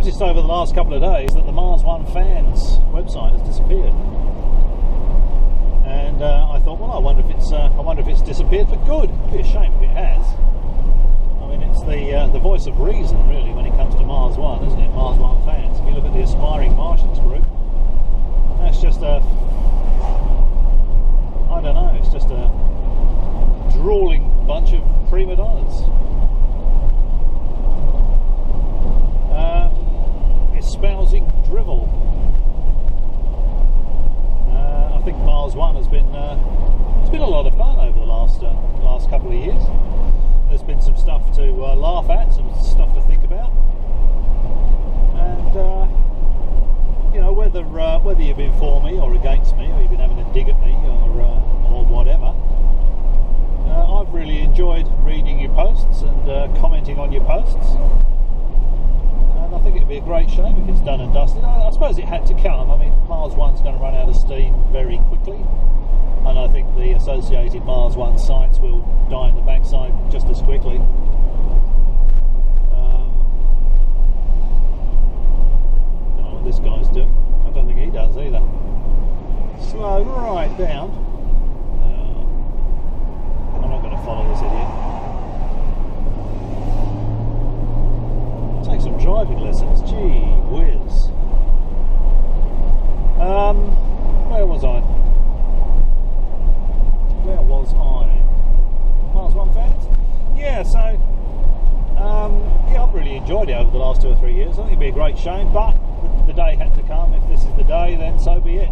noticed over the last couple of days that the Mars One fans website has disappeared, and I thought, well, I wonder if it's disappeared for good. It'd be a shame if it has. I mean, it's the voice of reason, really, when it comes to Mars One, isn't it? Mars One fans. If you look at the Aspiring Martians group, that's just I don't know. It's just a drooling bunch of prima donnas. Espousing drivel. I think Mars One has been it's been a lot of fun over the last couple of years. There's been some stuff to laugh at, some stuff to think about, and you know, whether you've been for me or against me, or you've been having a dig at me or whatever. I've really enjoyed reading your posts and commenting on your posts. I think it'd be a great shame if it's done and dusted. I suppose it had to come. I mean, Mars One's going to run out of steam very quickly, and I think the associated Mars One sites will die in the backside just as quickly. Don't know what this guy's doing. I don't think he does either. Slow right down. I'm not going to follow this idiot. Take some driving lessons. Gee whiz. Where was I? Mars One fans? Yeah, so yeah, I've really enjoyed it over the last 2 or 3 years. I think it'd be a great shame, but the day had to come. If this is the day, then so be it.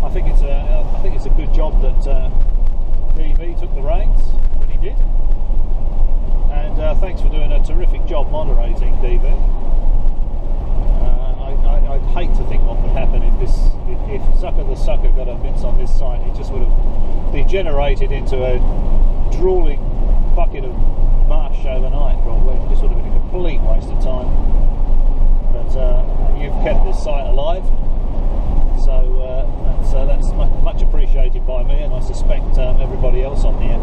I think it's a good job that DV took the reins when he did. And thanks for doing a terrific job moderating, DV. I'd hate to think what would happen if Zucker the Sucker got a mitts on this site. It just would have degenerated into a drooling bucket of mush overnight, probably. It just would have been a complete waste of time. But you've kept this site alive, so that's much appreciated by me, and I suspect everybody else on here.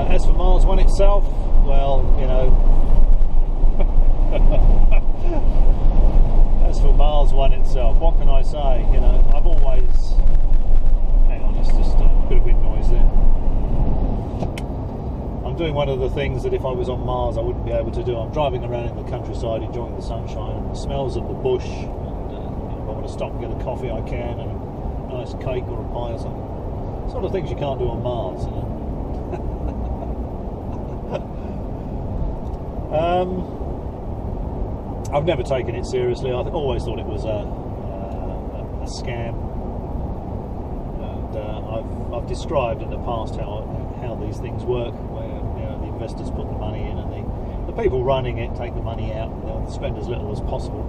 As for Mars One itself, well, you know, as for Mars One itself, what can I say? You know, I've always... Hang on, it's just a bit of wind noise there. I'm doing one of the things that if I was on Mars I wouldn't be able to do. I'm driving around in the countryside enjoying the sunshine and the smells of the bush, and you know, if I want to stop and get a coffee I can, and a nice cake or a pie or something. Sort of things you can't do on Mars, you know. I've never taken it seriously. I always thought it was a scam, and I've described in the past how these things work, where you know, the investors put the money in, and the people running it take the money out, and they'll spend as little as possible,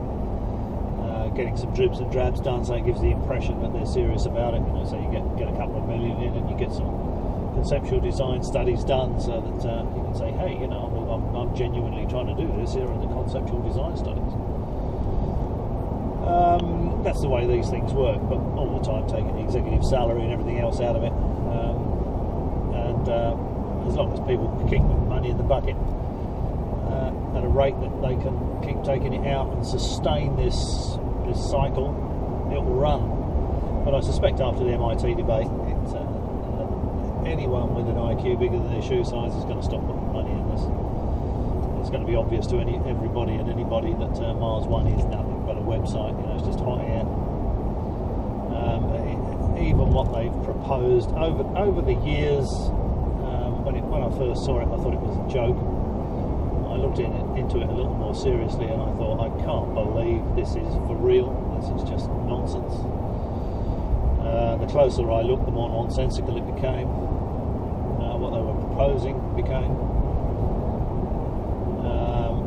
getting some dribs and drabs done, so it gives the impression that they're serious about it. You know, so you get a couple of million in, and you get some conceptual design studies done, so that you can say, hey, you know, I'm genuinely trying to do this. Here are the conceptual design studies. That's the way these things work, but all the time taking the executive salary and everything else out of it, and as long as people keep the money in the bucket at a rate that they can keep taking it out and sustain this cycle, it will run. But I suspect after the MIT debate, anyone with an IQ bigger than their shoe size is going to stop putting money in this. It's going to be obvious to everybody and anybody that Mars One is nothing but a website. You know, it's just hot air. Even what they've proposed over the years, when I first saw it, I thought it was a joke. I looked into it a little more seriously, and I thought, I can't believe this is for real. This is just nonsense. The closer I looked, the more nonsensical it became. What they were proposing became.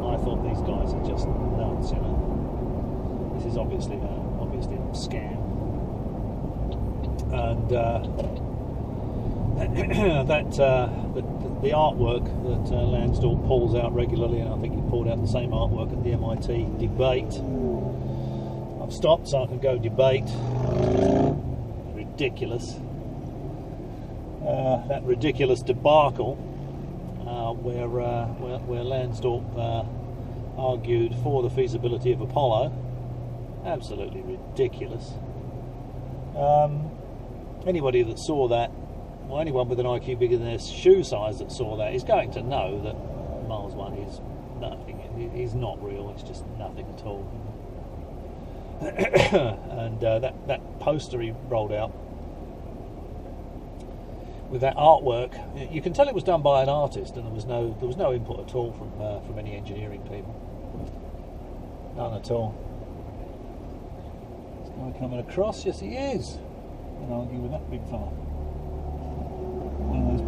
I thought these guys are just nuts, you know. This is obviously a scam, and the artwork that Lansdale pulls out regularly, and I think he pulled out the same artwork at the MIT debate. I've stopped so I can go debate. Ridiculous. That ridiculous debacle where Lansdorp argued for the feasibility of Apollo. Absolutely ridiculous. Anybody that saw that, or anyone with an IQ bigger than their shoe size that saw that, is going to know that Mars One is nothing. It is not real. It's just nothing at all. And that poster he rolled out with that artwork, you can tell it was done by an artist, and there was no input at all from any engineering people. None at all. This guy coming across, yes he is. I can argue with that big fella. One of those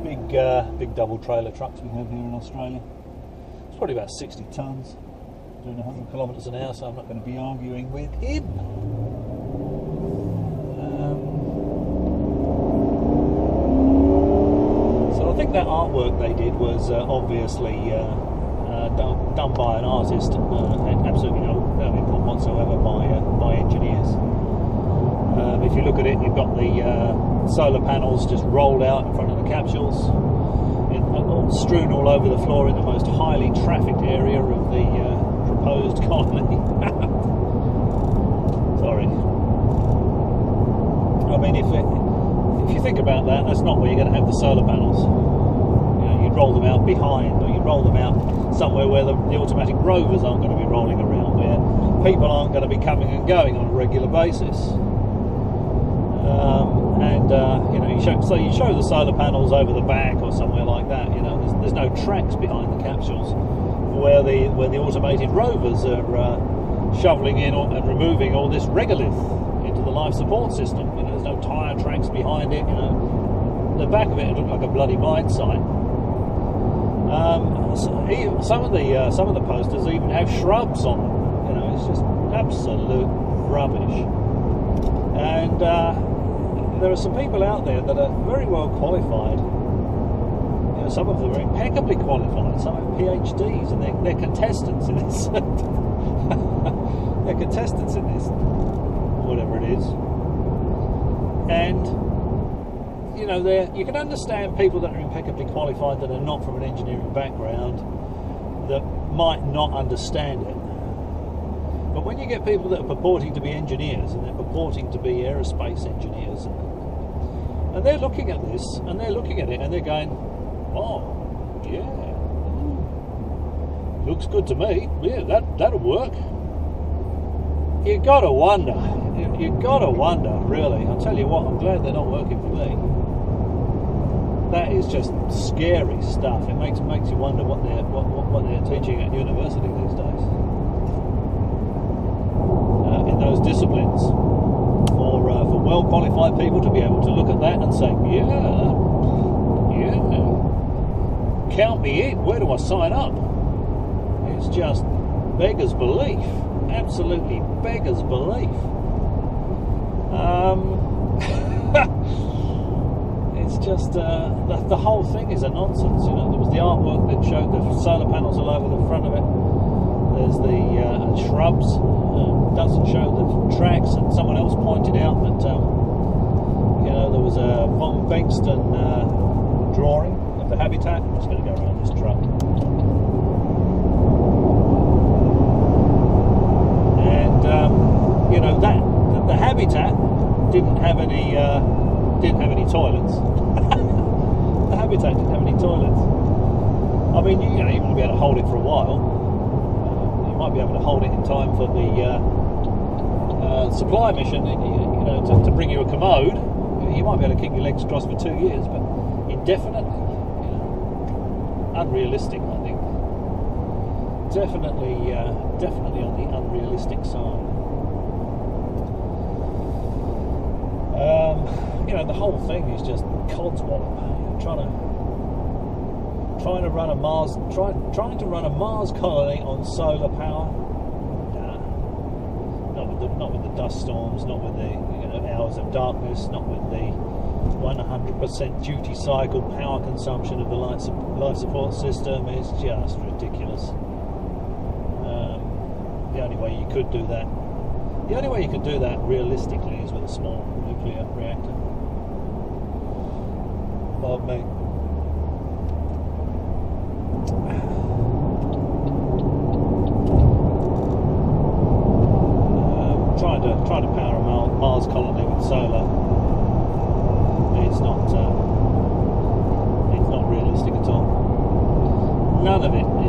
big double trailer trucks we have here in Australia. It's probably about 60 tons, doing 100 kilometres an hour, so I'm not going to be arguing with him. So I think that artwork they did was obviously done by an artist, and absolutely no input whatsoever by engineers. If you look at it, you've got the solar panels just rolled out in front of the capsules, strewn all over the floor in the most highly trafficked area of the proposed colony. Sorry. I mean, if you think about that, that's not where you're going to have the solar panels. You know, you'd roll them out behind, or you'd roll them out somewhere where the automatic rovers aren't going to be rolling around, where people aren't going to be coming and going on a regular basis. You know, you show the solar panels over the back or somewhere like that. You know, there's no tracks behind the capsules where the automated rovers are shoveling in and removing all this regolith into the life support system. You know, there's no tyre tracks behind it. You know, the back of it looked like a bloody mine site. Some of the posters even have shrubs on them. You know, it's just absolute rubbish. And there are some people out there that are very well qualified. You know, some of them are impeccably qualified. Some have PhDs, and they're contestants in this. They're contestants in this, whatever it is. And you know, you can understand people that are impeccably qualified that are not from an engineering background that might not understand it. But when you get people that are purporting to be engineers, and they're purporting to be aerospace engineers, and they're looking at this, and they're looking at it, and they're going, oh, yeah, looks good to me, yeah, that'll work. You gotta wonder, really. I'll tell you what, I'm glad they're not working for me. That is just scary stuff. It makes you wonder what they're teaching at university these days. In those disciplines, for well qualified people to be able to look at that and say, yeah, count me in. Where do I sign up? It's just beggars belief. Absolutely beggars belief. It's just the whole thing is a nonsense. You know, there was the artwork that showed the solar panels all over the front of it. There's the shrubs. Doesn't show the tracks, and someone else pointed out that you know, there was a von Bengtson drawing of the habitat. I'm just going to go around this truck, and you know, that the habitat didn't have any toilets. The habitat didn't have any toilets. I mean, you know, you might be able to hold it for a while. You might be able to hold it in time for the supply mission, you know, to bring you a commode. You might be able to keep your legs crossed for 2 years, but indefinitely, you know, unrealistic, I think. Definitely on the unrealistic side. You know, the whole thing is just codswallop. Trying to run a Mars colony on solar power. Not with the dust storms, not with the hours of darkness, not with the 100% duty cycle power consumption of the life support system. It's just ridiculous. The only way you could do that realistically is with a small nuclear reactor. Pardon me.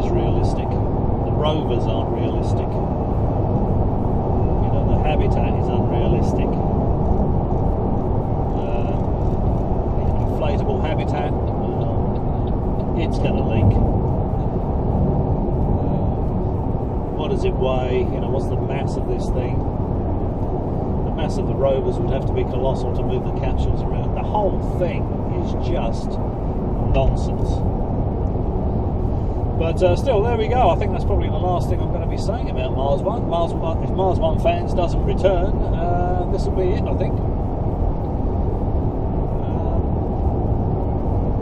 is realistic. The rovers aren't realistic. You know, the habitat is unrealistic. Inflatable habitat, it's going to leak. What does it weigh? You know, what's the mass of this thing? The mass of the rovers would have to be colossal to move the capsules around. The whole thing is just nonsense. But still, there we go. I think that's probably the last thing I'm going to be saying about Mars One. If Mars One Fans doesn't return, this will be it, I think.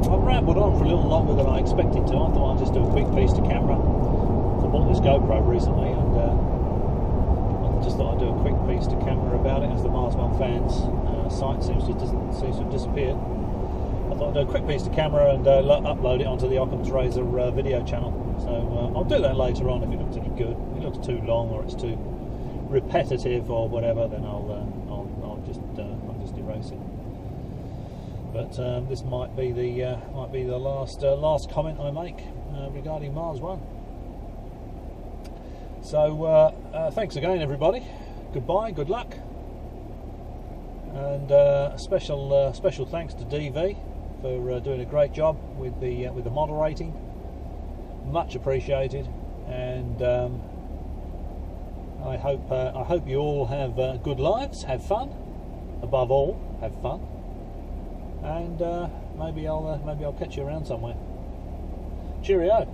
I've rambled on for a little longer than I expected to. I thought I'd just do a quick piece to camera. I bought this GoPro recently, and I just thought I'd do a quick piece to camera about it, as the Mars One Fans site seems to have disappeared. I thought I'd do a quick piece to camera and upload it onto the Occam's Razor video channel. So I'll do that later on if it looks any good. If it looks too long or it's too repetitive or whatever, then I'll just erase it. But this might be the last comment I make regarding Mars One. So thanks again, everybody. Goodbye. Good luck. And special thanks to DV for doing a great job with the moderating. Much appreciated. And I hope you all have good lives. Have fun. Above all, have fun. And maybe I'll catch you around somewhere. Cheerio.